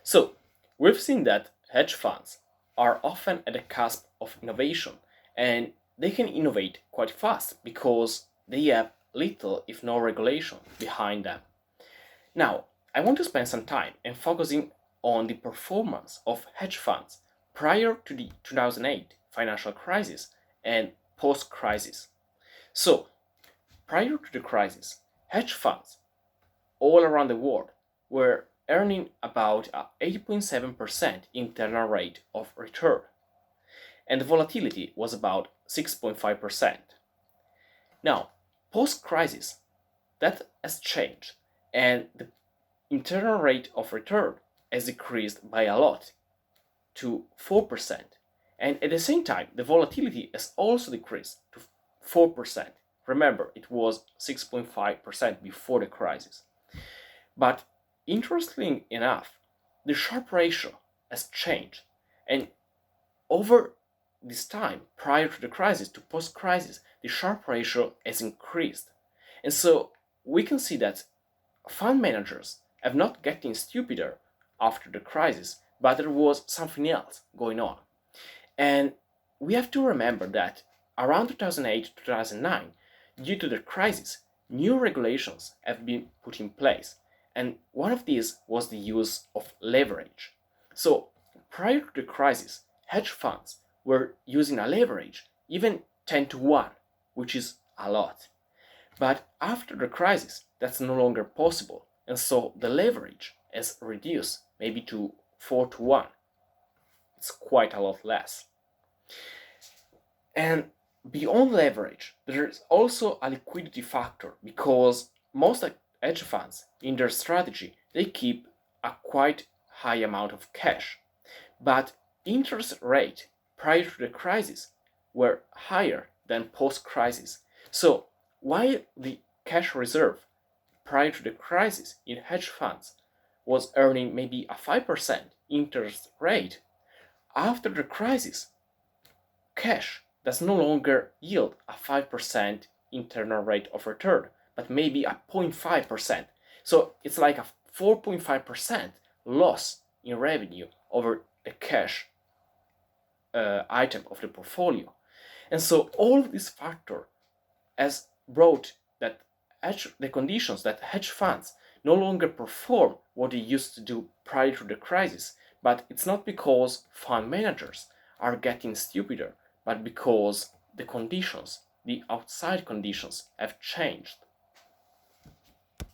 So, we've seen that hedge funds are often at the cusp of innovation, and they can innovate quite fast because they have little, if no regulation, behind them. Now, I want to spend some time and focusing on the performance of hedge funds prior to the 2008 financial crisis and post-crisis. So, prior to the crisis, hedge funds all around the world were earning about a 8.7% internal rate of return, and the volatility was about 6.5%. Now, post-crisis, that has changed, and the internal rate of return has decreased by a lot to 4%. And at the same time, the volatility has also decreased to 4%. Remember, it was 6.5% before the crisis. But interestingly enough, the Sharpe ratio has changed. And over this time, prior to the crisis to post-crisis, the Sharpe ratio has increased. And so we can see that fund managers have not gotten stupider after the crisis, but there was something else going on. And we have to remember that around 2008-2009, due to the crisis, new regulations have been put in place. And one of these was the use of leverage. So prior to the crisis, hedge funds were using a leverage even 10 to 1, which is a lot. But after the crisis, that's no longer possible. And so the leverage is reduced maybe to 4 to 1. It's quite a lot less. And beyond leverage, there is also a liquidity factor because most hedge funds in their strategy, they keep a quite high amount of cash. But interest rate prior to the crisis were higher than post-crisis. So while the cash reserve prior to the crisis in hedge funds was earning maybe a 5% interest rate, after the crisis, cash does no longer yield a 5% internal rate of return, but maybe a 0.5%. So it's like a 4.5% loss in revenue over the cash item of the portfolio. And so all of this factor has brought that the conditions that hedge funds no longer perform what they used to do prior to the crisis. But it's not because fund managers are getting stupider, but because the conditions, the outside conditions, have changed.